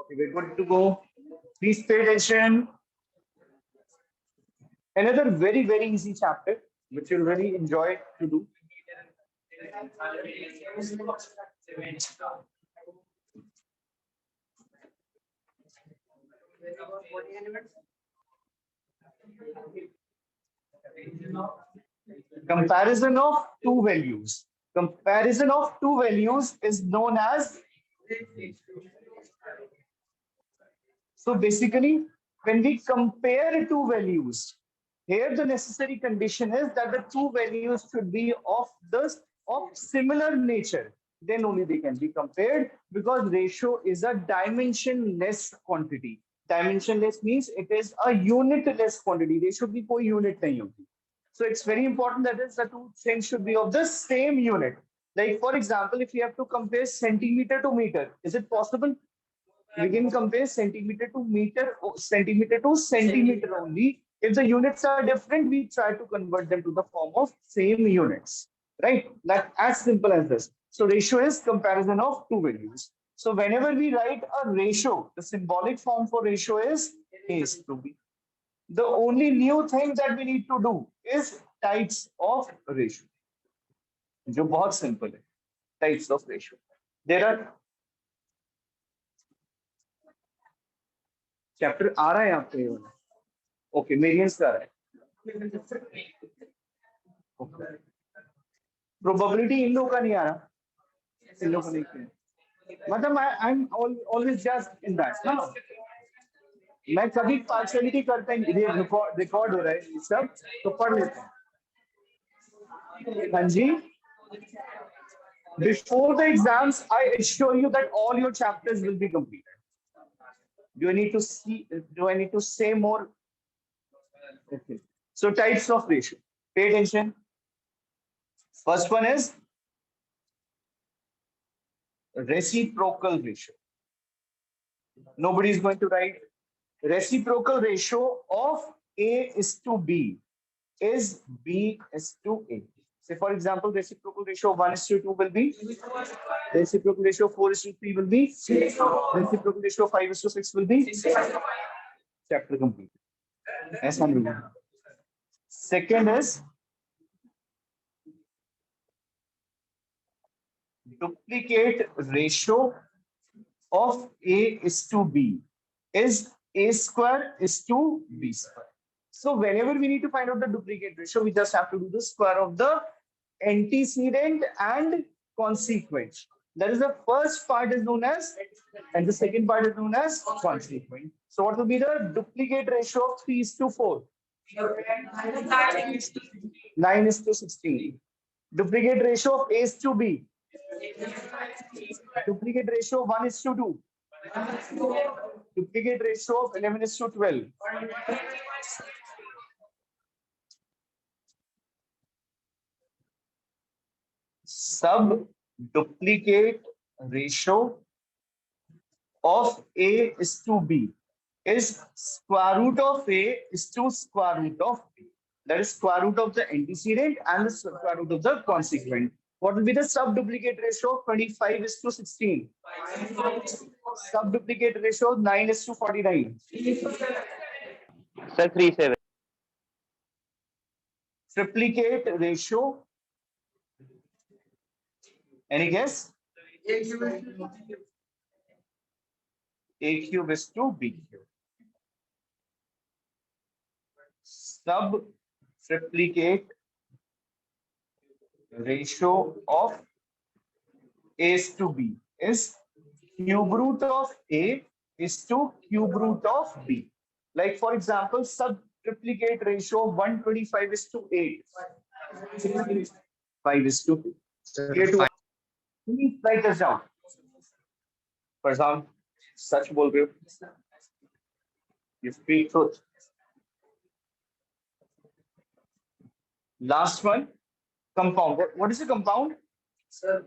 We're good to go. Please pay attention. Another very, very easy chapter, which you'll really enjoy to do. Comparison of two values. Comparison of two values is known as. So basically, when we compare two values, here the necessary condition is that the two values should be of similar nature. Then only they can be compared, because ratio is a dimensionless quantity. Dimensionless means it is a unitless quantity. Ratio की कोई unit नहीं होती. So it's very important that is the two things should be of the same unit. Like for example, if you have to compare centimeter to meter, is it possible? We can compare centimeter to centimeter only. If the units are different, we try to convert them to the form of same units, right? That's as simple as this. So ratio is comparison of two values. So whenever we write a ratio, the symbolic form for ratio is A is to B. The only new thing that we need to do is types of ratio. जो बहुत simple है. Types of ratio. There are chapter आ रहा है आपको ये वाला. Okay, variance का आ रहा है. प्रोबेबिलिटी इन लोगों का नहीं आ रहा. इन लोगों को नहीं. मतलब I am always just in that ना. मैं कभी पार्शियलिटी करता ही नहीं. रिकॉर्ड हो रहा है ये सब, तो पढ़ लेते हैं. हाँ जी. Before the exams, I assure you that all your chapters will be completed. Do I need to see? Do I need to say more? Okay. So types of ratio. Pay attention. First one is reciprocal ratio. Nobody is going to write. Reciprocal ratio of A is to B is B is to A. Say for example, reciprocal ratio of 1 is to 2 will be. Reciprocal ratio of 4 is to 3 will be. Reciprocal ratio of 5 is to 6 will be. Chapter complete. Second is duplicate ratio of A is to B is A square is to B square. So whenever we need to find out the duplicate ratio, we just have to do the square of the antecedent and consequent. That is the first part is known as, and the second part is known as consequent. So what will be the duplicate ratio of 3 is to 4? 9 is to 16. Duplicate ratio of A is to B. Duplicate ratio of 1 is to 2. Duplicate ratio of 11 is to 12. Sub duplicate ratio of A is to B is square root of A is to square root of B. That is square root of the antecedent and the square root of the consequent. What will be the sub duplicate ratio of 25 is to 16? Sub duplicate ratio of 9 is to 49. Sir, 37. Triplicate ratio. Any guess? A cube is to B cube. Sub triplicate ratio of A is to B is cube root of A is to cube root of B. Like for example, sub triplicate ratio of 125 is to 8. 5 is to 2. Please write this down. Farzan, सच बोल रहे हो. You speak truth. Last one, compound. What is a compound? Sir,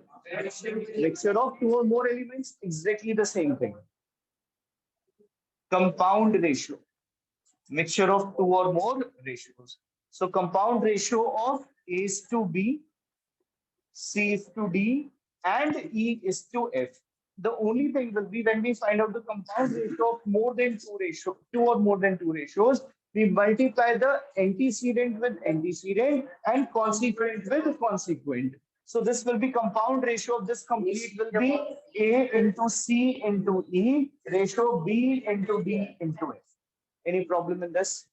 mixture of two or more elements, exactly the same thing. Compound ratio, mixture of two or more ratios. So compound ratio of A is to B, C is to D, and E is to F. The only thing will be when we find out the compound ratio of two or more than two ratios, we multiply the antecedent with antecedent and consequent with consequent. So this will be compound ratio of this complete will be A into C into E, ratio B into D into F. Any problem in this?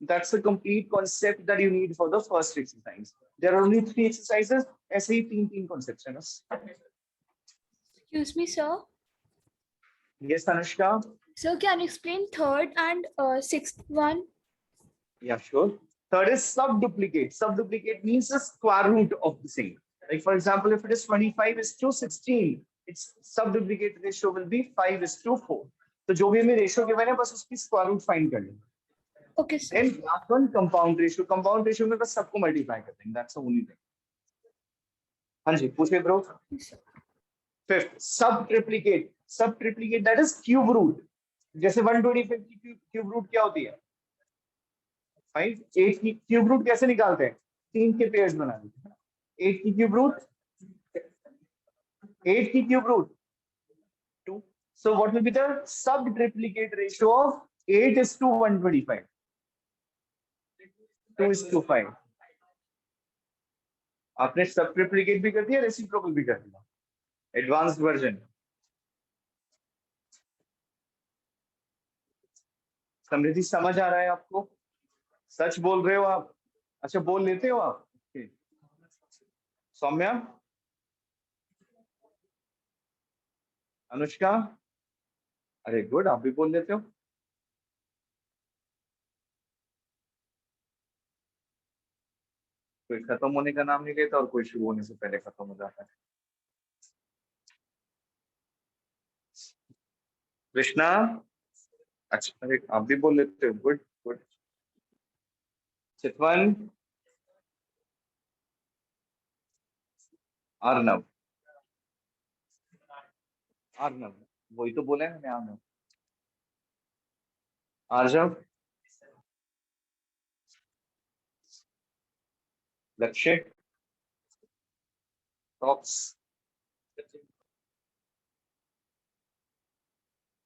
That's the complete concept that you need for the first exercise. There are only three exercises. ऐसे ही तीन concepts हैं बस. Excuse me, sir. Yes, Anushka. Sir, can you explain third and sixth one? Yeah, sure. Third is subduplicate. Subduplicate means the square root of the same. Like for example, if it is 25:16, its subduplicate ratio will be 5:4. So जो भी हमें ratio given है बस उसकी square root find कर लेंगे. Okay, sir. Then last one, compound ratio. Compound ratio में बस सबको multiply कर देंगे. That's the only thing. हाँ जी, पूछिए bro. Fifth, subtriplicate. Subtriplicate, that is cube root. जैसे 125 की cube root क्या होती है? 5. 8 की cube root कैसे निकालते हैं? 3 के pairs बना देते हैं. 8 की cube root 8 की cube root 2. So what will be the subtriplicate ratio of 8:125? 2:5. आपने subtriplicate भी कर दिया, reciprocal भी कर दिया. Advanced version. समृद्धि समझ आ रहा है आपको? सच बोल रहे हो आप? अच्छा बोल लेते हो आप? सौम्या, अनुष्का, अरे गुड, आप भी बोल लेते हो. कोई खत्म होने का नाम नहीं लेता और कोई शुरू होने से पहले खत्म हो जाता है. कृष्णा, अच्छा अरे आप भी बोल लेते हो. Good good. चितवन, अर्नव, अर्नव वही तो बोला है मैंने. अर्नव, आर्जव, लक्ष्य, टॉप्स,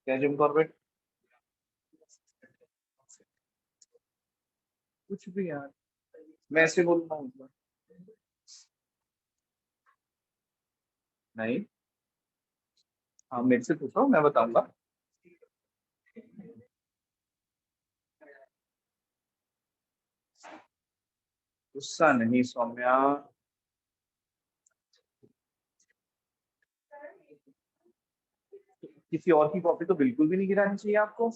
क्या जिम कॉर्बेट, कुछ भी यार, मैं ऐसे बोलूंगा मतलब. नहीं, हाँ मेरे से पूछो, मैं बताऊंगा. गुस्सा नहीं सौम्या. किसी और की कॉपी तो बिल्कुल भी नहीं गिरानी चाहिए आपको.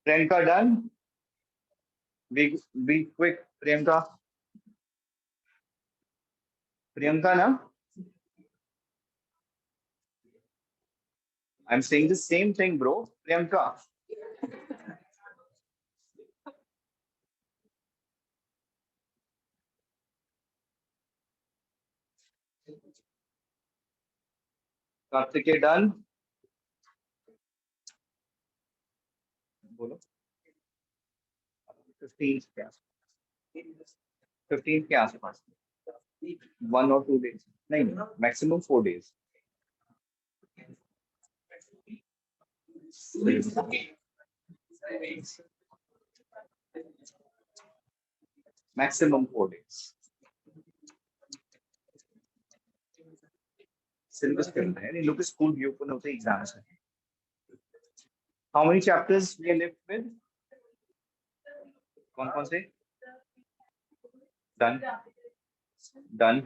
Priyanka done. Be quick. Priyanka, Priyanka ना. I'm saying the same thing, bro. Priyanka. Kartikeya done. बोलो. 15 के आसपास. 15 के आसपास. 1 or 2 days. नहीं, maximum 4 days. Maximum 4 days. Syllabus करना है. लोग स्कूल भी ओपन होते एग्जाम्स हैं. How many chapters we are left with? कौन से? Done. Done.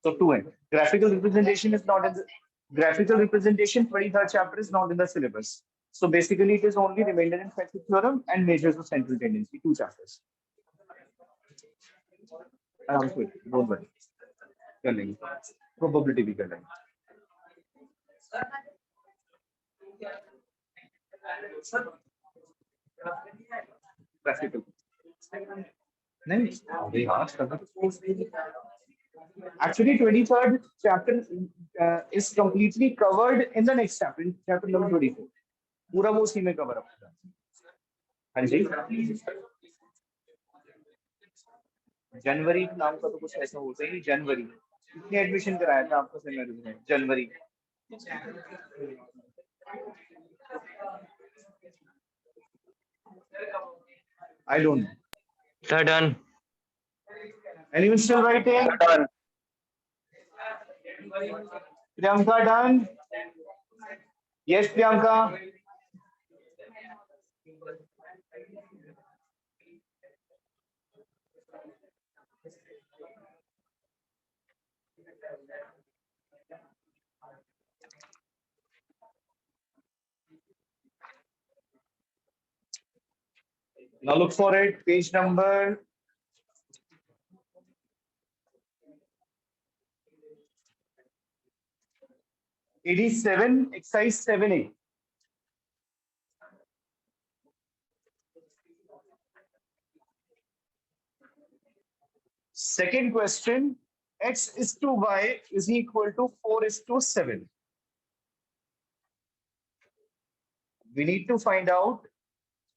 So 2 है. Graphical representation is not in the graphical representation. 23rd chapter is not in the syllabus. So basically, it is only remainder and effective theorem and measures of central tendency. 2 chapters. Don't worry. कर लेंगे. Probability भी कर लेंगे. Graphical. नहीं, अभी हाँ Actually, 23rd chapter is completely covered in the next chapter, chapter number 24. पूरा वो उसी में cover up होगा. हाँ जी. जनवरी नाम का तो कुछ ऐसा होता ही नहीं। जनवरी कितने एडमिशन कराया था आपको सेमिनार में? जनवरी। I don't know. Sir, done. Anyone still writing? Done. Priyanka done? Yes, Priyanka. Now look for it. Page number 87, exercise 7A. Second question, x is to y is equal to 4 is to 7. We need to find out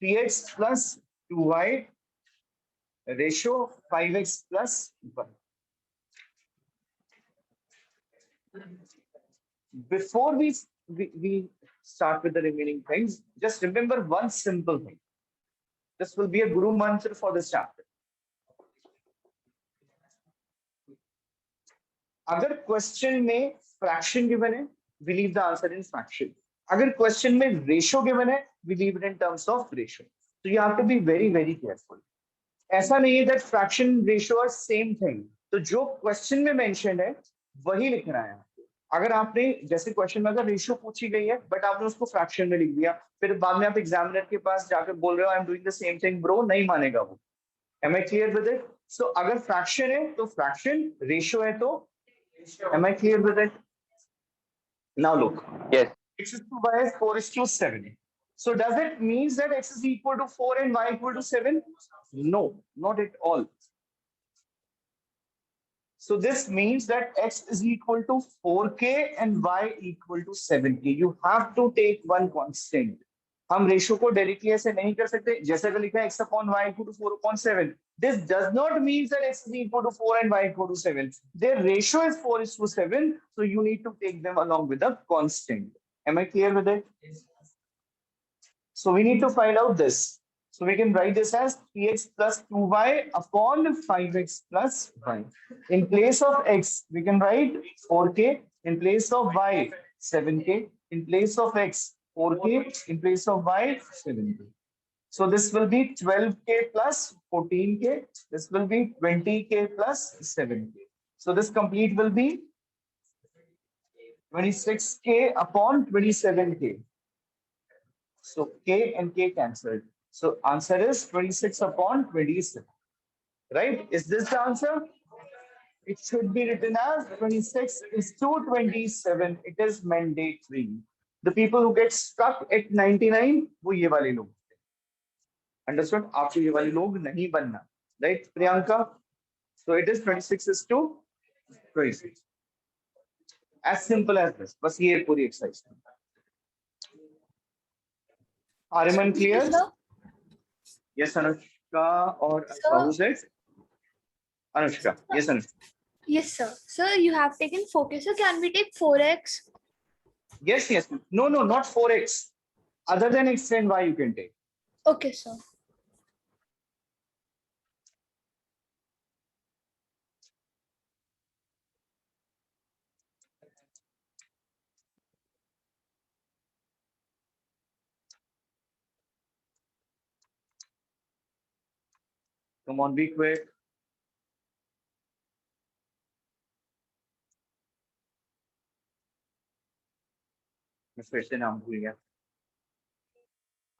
3x plus 2y ratio 5x plus 1. Before we start with the remaining things, just remember one simple thing. This will be a guru mantra for this chapter. अगर question में fraction given है, we leave the answer in fraction. अगर question में ratio given है, we leave it in terms of ratio. So you have to be very very careful. ऐसा नहीं है that fraction ratio are same thing. तो जो question में mention है वही लिखना है. अगर आपने जैसे क्वेश्चन में अगर रेशियो पूछी गई है बट आपने उसको फ्रैक्शन में लिख दिया, फिर बाद में आप एग्जामिनर के पास जाकर बोल रहे हो I am doing the same thing bro, नहीं मानेगा वो. Am I clear with it? So अगर फ्रैक्शन है तो फ्रैक्शन, रेशियो है तो. Am I clear with it? Now look. Yes. X is to y is 4 is to 7. So does it mean that x is equal to 4 and y equal to 7? No, not at all. So this means that x is equal to 4k and y equal to 7k. You have to take one constant. हम ratio को directly ऐसे नहीं कर सकते, जैसा कि लिखा है x upon y equal to 4/7. This does not mean that x is equal to 4 and y equal to 7. Their ratio is 4:7, so you need to take them along with a constant. Am I clear with it? So we need to find out this. So we can write this as 3x plus 2y upon 5x plus y. In place of x, we can write 4k. In place of y, 7k. In place of x, 4k. In place of y, 7k. So this will be 12k plus 14k. This will be 20k plus 7k. So this complete will be 26k upon 27k. So k and k cancelled. So answer is 26 upon 27. Right? Is this the answer? It should be written as 26 is to 27. It is mandatory. The people who get stuck at 99, वो ये वाले लोग. Understood? आपको ये वाले लोग नहीं बनना. Right, Priyanka? So it is 26 is to 26. As simple as this. बस ये पूरी exercise. Ariman clear? Sir? Yes, Anushka or who's it? Anushka. Yes, Anushka. Yes, sir. Sir, you have taken 4K. So can we take 4x? Yes, yes. No, no, not 4x. Other than x and y, you can take. Okay, sir. Come on, be quick. मैं फिर से नाम भूल गया.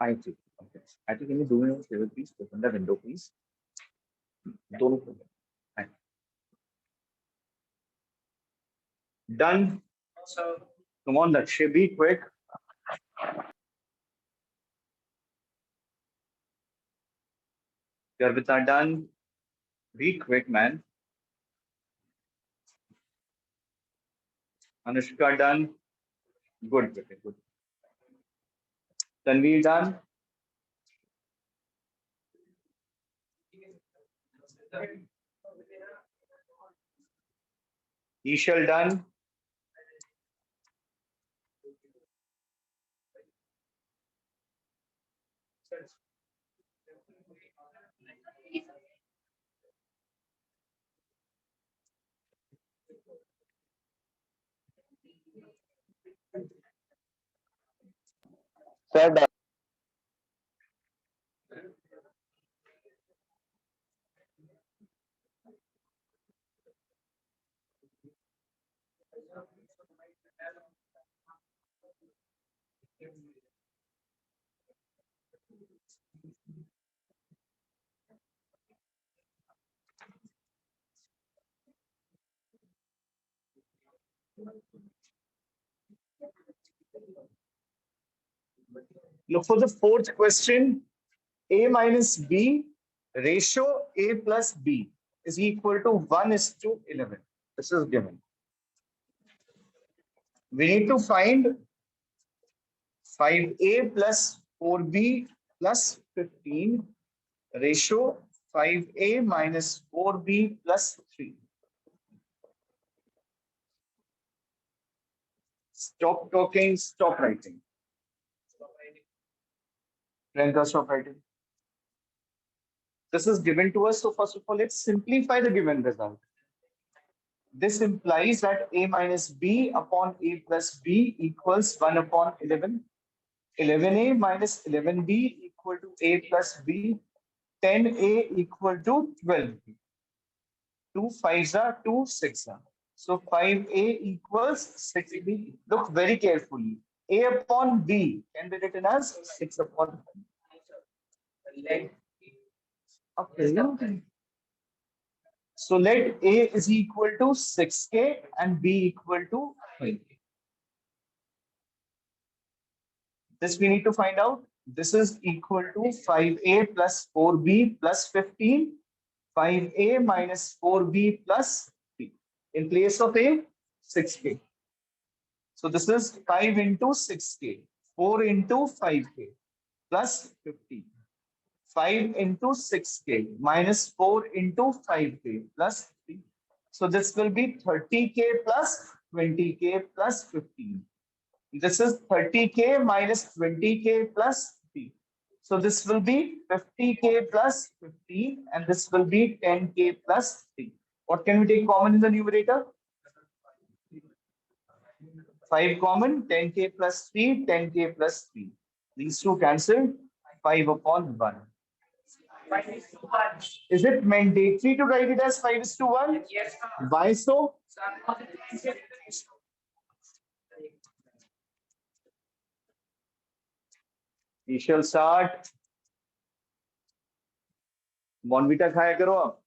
I think. Okay. I think can you do me a favor, please? Open the window, please. दोनों को. Done. Come on, Lakshay, be quick. Garvita done. Be quick, man. Anushka done. Good, good, good. Tanvi done. Ishal done. Sir, done. Look for the fourth question. A minus B ratio A plus B is equal to 1:11. This is given. We need to find 5A plus 4B plus 15 ratio 5A minus 4B plus 3. Stop talking, stop writing. Priyanka, stop writing. This is given to us. So first of all, let's simplify the given result. This implies that A minus B upon A plus B equals 1 upon 11. 11A minus 11B equal to A plus B. 10A equal to 12B. 2 5s are 2 6 are. So 5A equals 6B. Look very carefully. A upon B can be written as 6 upon 5. Okay. So let A is equal to 6K and B equal to 5K. This we need to find out. This is equal to 5A plus 4B plus 15. 5A minus 4B plus 3. In place of A, 6K. So this is 5 into 6K, 4 into 5K plus 15. 5 into 6K minus 4 into 5K plus 3. So this will be 30K plus 20K plus 15. This is 30K minus 20K plus 3. So this will be 50K plus 15 and this will be 10K plus 3. What can we take common in the numerator? 5 common, 10K plus 3, 10K plus 3. These two cancel, 5 upon 1. Is it mandatory to write it as 5:1? Yes. Why so? We shall start. Bonvita खाया करो आप.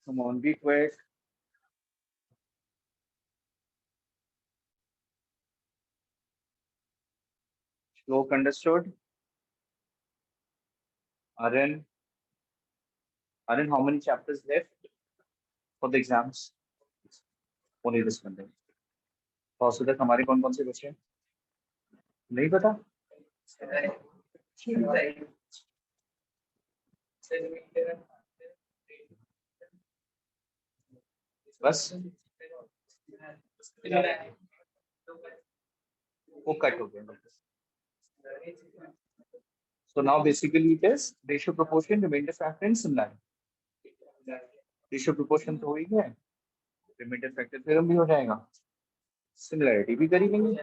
Come on, be quick. Shlok understood? Aryan, how many chapters left for the exams? Only this Monday. तो तक हमारे कौन कौन से बच्चे हैं? नहीं पता? बस वो कट हो गया. So now basically it is ratio proportion remainder factor and similarity. Ratio proportion तो हो ही गया, remainder factor theorem भी हो जाएगा, similarity भी करी लेंगे.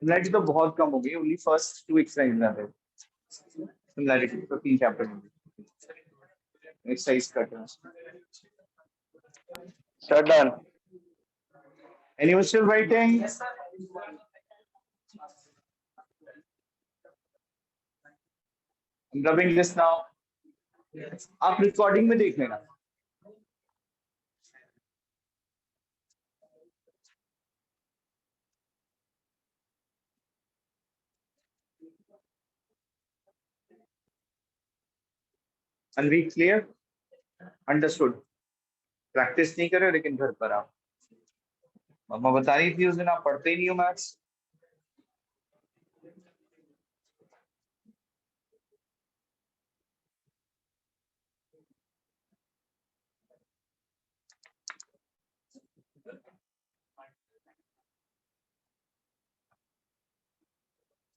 Similarity तो बहुत कम हो गई, only first two exercise में है. Similarity तो 3 chapter में. Exercise करते हैं. Start done. Anyone still writing? I'm rubbing this now. आप recording में देख लेना. Anvi, clear? Understood. Practice नहीं करे लेकिन घर पर आप. मम्मा बता रही थी उस दिन आप पढ़ते ही नहीं हो maths.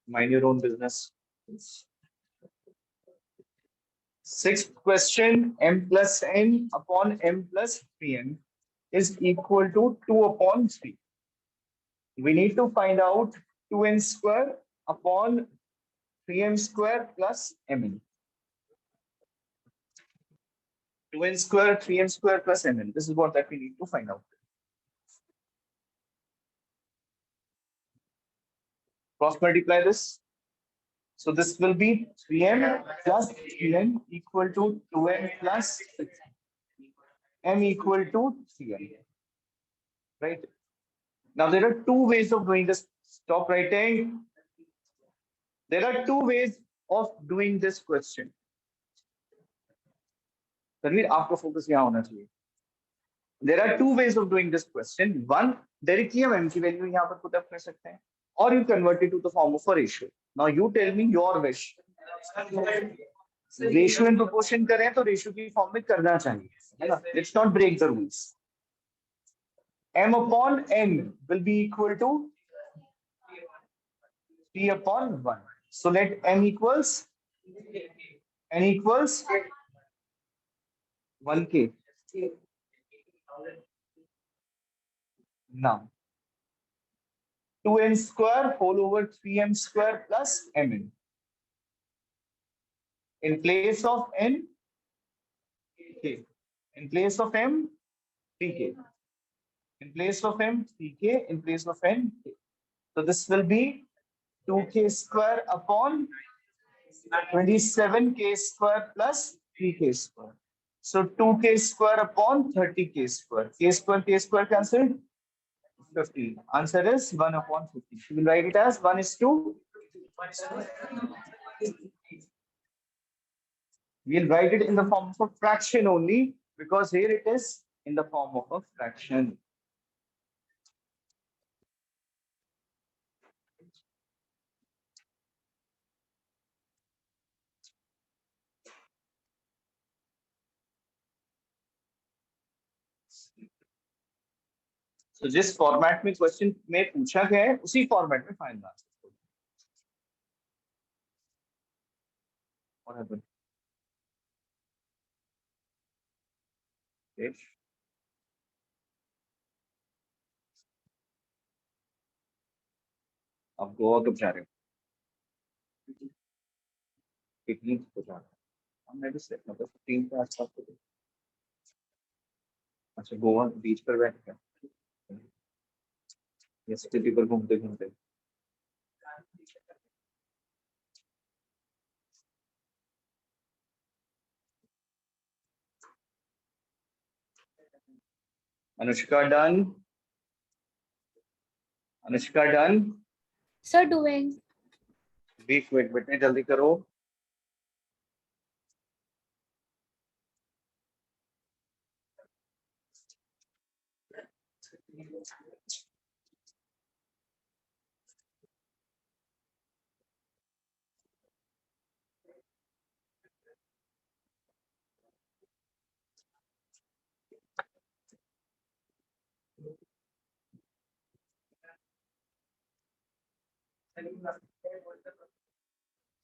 Mind your own business. Sixth question, m plus n upon m plus 3n is equal to 2 upon 3. We need to find out 2n square upon 3n square plus mn. 2n square, 3n square plus mn. This is what that we need to find out. Cross multiply this. So this will be 3m plus 3n equal to 2n plus 6. M equal to 3n. Right? Now there are two ways of doing this. Stop writing. There are two ways of doing this question. Tanvir, आपका focus यहाँ होना चाहिए. There are two ways of doing this question. One, directly हम m की value यहाँ पर put up कर सकते हैं, or you convert it to the form of a ratio. Now you tell me your wish. Ratio and proportion करें तो ratio की form में करना चाहिए, है ना? Let's not break the rules. M upon n will be equal to 3 upon 1. So let n equals 1k. Now 2n square whole over 3m square plus mn. In place of n, k. In place of m, 3k. In place of m, 3k. In place of n, k. So this will be 2k square upon 27k square plus 3k square. So 2k square upon 30k square. K square cancelled. 50. Answer is 1 upon 50. We will write it as 1 is to. We'll write it in the form of a fraction only because here it is in the form of a fraction. So जिस format में question में पूछा गया है उसी format में find answer. What happened? Okay. आप गोवा कब जा रहे हो? कितनी को जा रहे हो? मैं भी सेट मतलब 3 के आसपास हो. अच्छा गोवा बीच पर बैठ के या सिटी पर घूमते घूमते. Anushka done. Anushka done. Sir, doing. Be quick, बेटे जल्दी करो.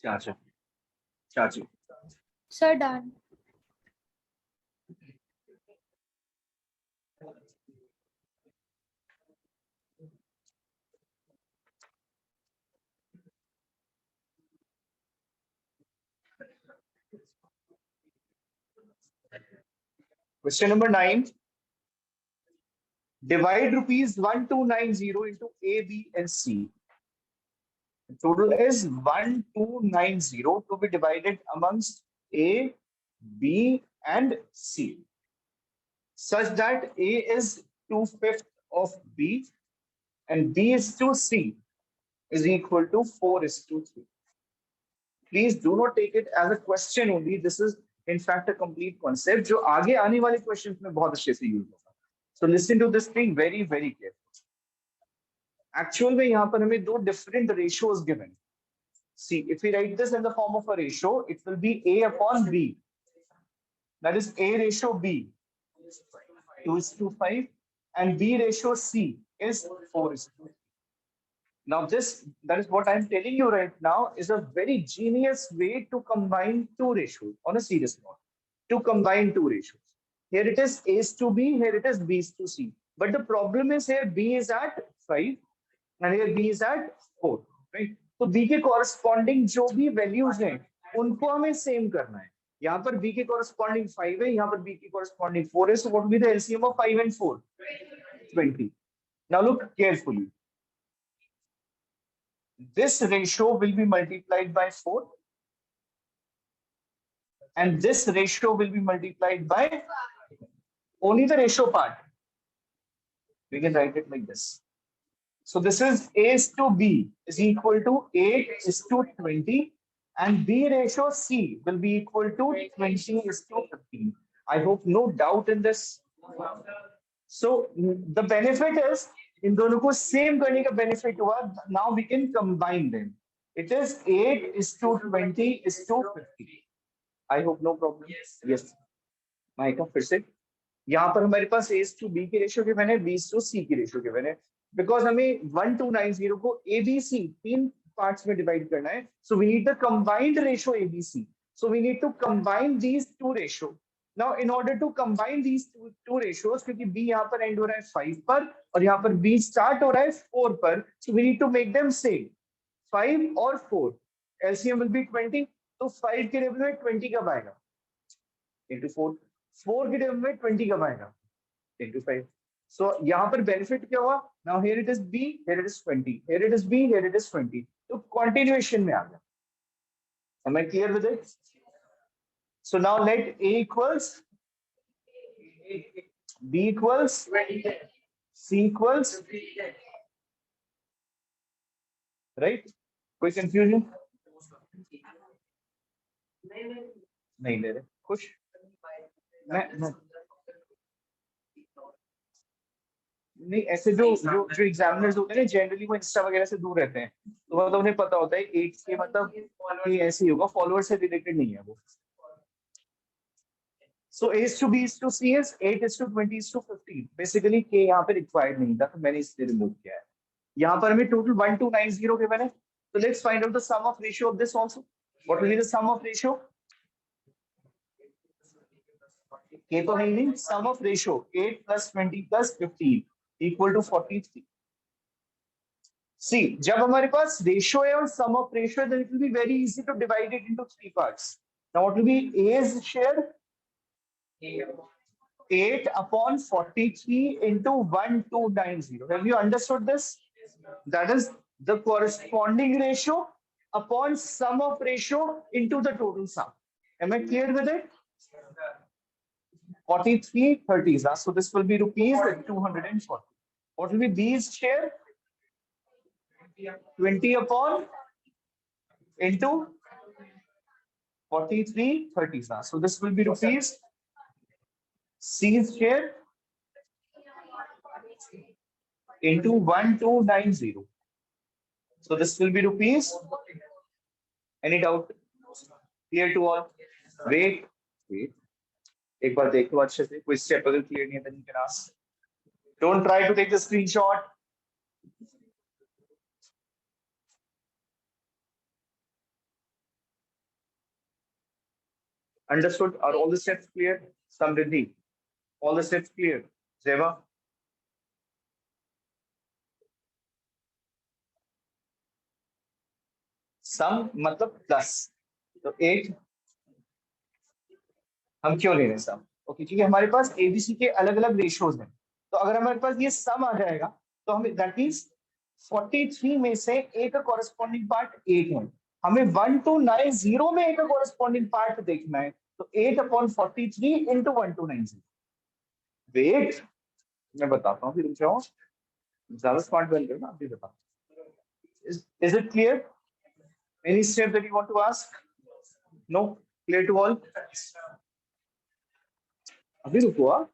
चाचा चाची Sir, done. Question number 9. Divide rupees 1290 into A, B, and C. The total is 1290 to be divided amongst A, B, and C, such that A is 2/5 of B and B is to C is equal to 4:3. Please do not take it as a question only. This is in fact a complete concept जो आगे आने वाले questions में बहुत अच्छे से use होगा. So listen to this thing very carefully. Actual में यहाँ पर हमें दो different ratios given. See, if we write this in the form of a ratio, it will be A upon B. That is A ratio B, 2:5, and B ratio C is 4:3. Now that is what I'm telling you right now, is a very genius way to combine two ratios on a serious note. To combine two ratios. Here it is A to B, here it is B to C. But the problem is here B is at 5 and here B is at 4. Right? तो B के corresponding जो भी values हैं उनको हमें same करना है. यहाँ पर B के corresponding 5 है, यहाँ पर B के corresponding 4 है. So what will be the LCM of 5 and 4? 20. Now look carefully. This ratio will be multiplied by 4 and this ratio will be multiplied by only the ratio part. We can write it like this. So this is A to B is equal to 8:20 and B ratio C will be equal to 20:15. I hope no doubt in this. So the benefit is इन दोनों को same करने का benefit हुआ. Now we can combine them. It is 8:20:50. I hope no problem. Yes. Mica फिर से यहाँ पर हमारे पास A to B की रेशियो गिवन है, B to C की रेशियो गिवन है. बिकॉज हमें 1290 को ABC तीन पार्ट्स में डिवाइड करना है. So we need the combined ratio ABC. So we need to combine these two ratios. Now in order to combine these two ratios, क्योंकि B यहाँ पर एंड हो रहा है 5 पर और यहाँ पर B स्टार्ट हो रहा है 4 पर, so we need to make them same. 5 और 4. LCM will be 20. तो 5 के टेबल में 20 कब आएगा? Into 4. 4 के टेबल में 20 कब आएगा? Into 5. So यहाँ पर बेनिफिट क्या हुआ? Now here it is B, here it is 20. Here it is B, here it is 20. तो continuation में आ गया. Am I clear with it? So now let A equals B equals C equals, right? कोई confusion? नहीं ले रहे. खुश? नहीं ऐसे जो एग्जामिनर्स होते हैं ना जनरली वो इंस्टा वगैरह से दूर रहते हैं, तो मतलब उन्हें पता होता है 8 के मतलब कि ऐसे ही होगा, फॉलोअर से रिलेटेड नहीं है वो. So A to B to C is 8:20:15. Basically K यहाँ पे रिक्वायर्ड नहीं था तो मैंने इसलिए रिमूव किया है. यहाँ पर हमें टोटल 1290 के बने. So let's find out the sum of ratio of this also. What will be the sum of ratio? K तो है ही नहीं. Sum of ratio 8 + 20 + 15 equal to 43. See, जब हमारे पास ratio है और sum of ratio, then it will be very easy to divide it into three parts. Now what will be A's share? 8/43 into 1290. Have you understood this? That is the corresponding ratio upon sum of ratio into the total sum. Am I clear with it? 43 30s. So this will be rupees 240. What will be B's share? 20 upon into 43 30s. So this will be rupees. C's share into 1290. So this will be rupees. Any doubt? Clear to all? Wait. एक बार देखो अच्छे से. कोई step अगर clear नहीं है then you can ask. Don't try to take the screenshot. Understood? Are all the steps clear? Samriddhi, all the steps clear? Zeva? सम मतलब plus, तो 8 हम क्यों ले रहे हैं सम? ओके, क्योंकि हमारे पास एबीसी के अलग अलग रेशियोज हैं, तो अगर हमारे पास ये सम आ जाएगा तो हमें दैट मींस 43 में से ए का कॉरेस्पॉन्डिंग पार्ट 8 है, हमें 1290 में ए का कॉरेस्पॉन्डिंग पार्ट देखना है, तो 8/43 इंटू 1290। वेट, मैं बताता हूँ फिर जाओ, ज्यादा स्मार्ट बन गए ना अभी बता। Is it clear? Any step that you want to ask? No? Clear to all? अभी रुको आप।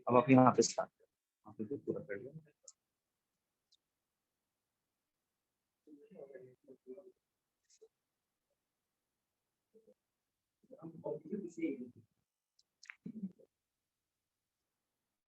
अब आप यहाँ पे स्टार्ट करो, पूरा कर लो।